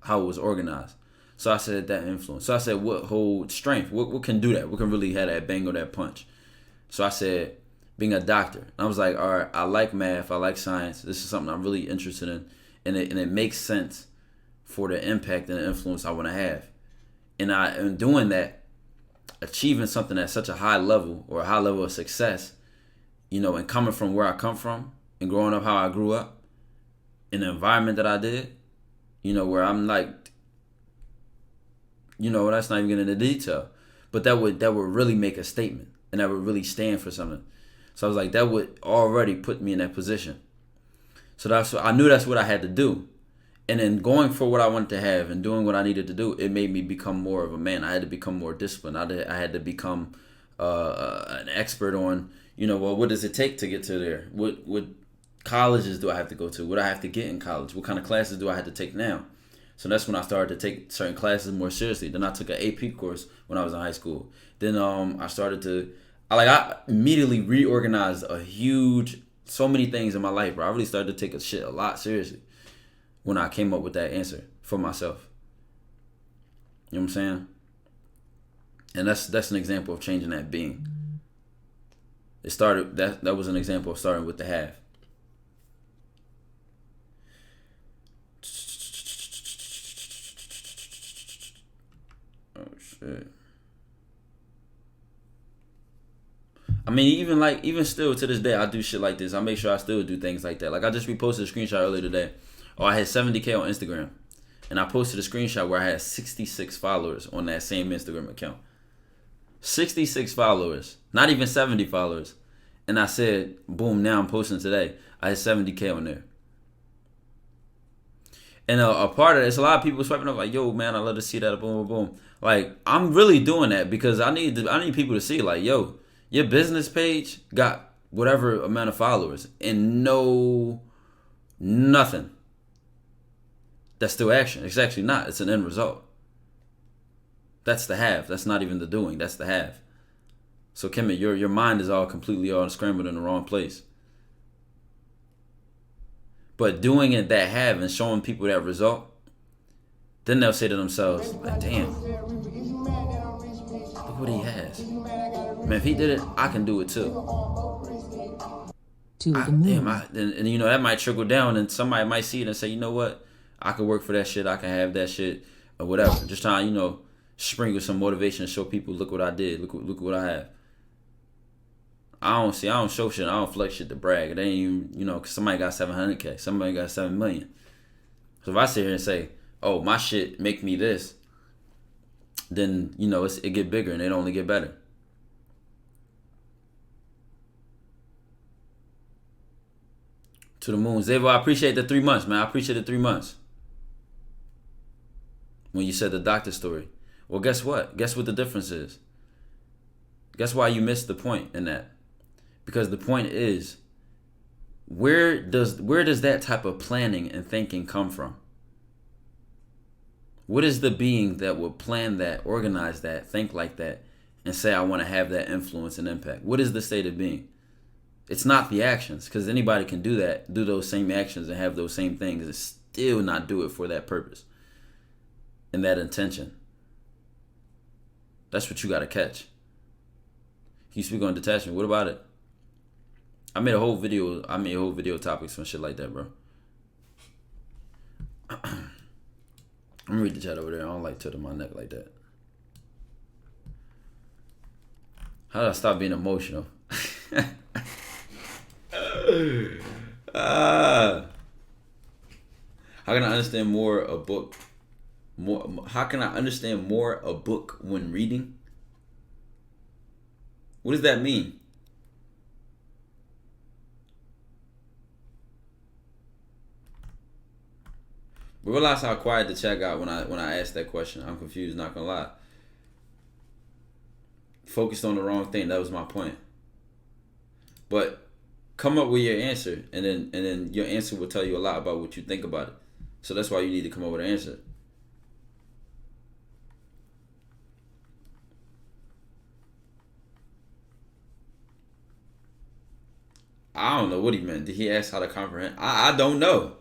how it was organized. So I said that influence. So I said what holds strength? What can do that? What can really have that bang or that punch? So I said being a doctor. I was like, all right, I like math, I like science. This is something I'm really interested in, and it makes sense for the impact and the influence I want to have. And in doing that, achieving something at such a high level or a high level of success, and coming from where I come from and growing up how I grew up in the environment that I did, where I'm like, that's not even getting into detail, but that would really make a statement and that would really stand for something. So I was like, that would already put me in that position. So I knew that's what I had to do. And then going for what I wanted to have and doing what I needed to do, it made me become more of a man. I had to become more disciplined. I had to become an expert on, well, what does it take to get to there? What colleges do I have to go to? What do I have to get in college? What kind of classes do I have to take now? So that's when I started to take certain classes more seriously. Then I took an AP course when I was in high school. Then I started to, I immediately reorganized so many things in my life, bro. I really started to take a lot seriously when I came up with that answer for myself. You know what I'm saying? And that's an example of changing that being. It started, that was an example of starting with the have. Oh shit. I mean, even still to this day, I do shit like this. I make sure I still do things like that. Like I just reposted a screenshot earlier today. Oh, I had 70K on Instagram, and I posted a screenshot where I had 66 followers on that same Instagram account. 66 followers, not even 70 followers. And I said, boom, now I'm posting today. I had 70K on there. And a part of it, it's a lot of people swiping up like, yo, man, I love to see that, boom, boom, boom. Like, I'm really doing that because I need people to see, like, yo, your business page got whatever amount of followers and nothing. That's still action. It's actually not. It's an end result. That's the have. That's not even the doing. That's the have. So, Kimmy, your mind is all scrambled in the wrong place. But doing it that have and showing people that result, then they'll say to themselves, like, damn, look what he has. Man, if he did it, I can do it too. That might trickle down and somebody might see it and say, you know what? I could work for that shit. I can have that shit or whatever. Just trying, sprinkle some motivation and show people, look what I did. Look what I have. I don't show shit. I don't flex shit to brag. It ain't even, cause somebody got 700K. Somebody got 7 million. So if I sit here and say, oh, my shit make me this, then, it get bigger and it only get better. To the moon. Zavo, I appreciate the 3 months, man. I appreciate the 3 months. When you said the doctor story. Well, guess what? Guess what the difference is? Guess why you missed the point in that? Because the point is, where does that type of planning and thinking come from? What is the being that will plan that, organize that, think like that, and say, I want to have that influence and impact? What is the state of being? It's not the actions, because anybody can do that, do those same actions and have those same things and still not do it for that purpose and that intention. That's what you got to catch. You speak on detachment. What about it? I made a whole video topics on shit like that, bro. I'm gonna read the chat over there. I don't like tilting my neck like that. How do I stop being emotional? How can I understand more a book? How can I understand more a book when reading? What does that mean? Realize how quiet the chat got when I asked that question. I'm confused, not gonna lie. Focused on the wrong thing. That was my point. But come up with your answer, and then your answer will tell you a lot about what you think about it. So that's why you need to come up with an answer. I don't know what he meant. Did he ask how to comprehend? I don't know.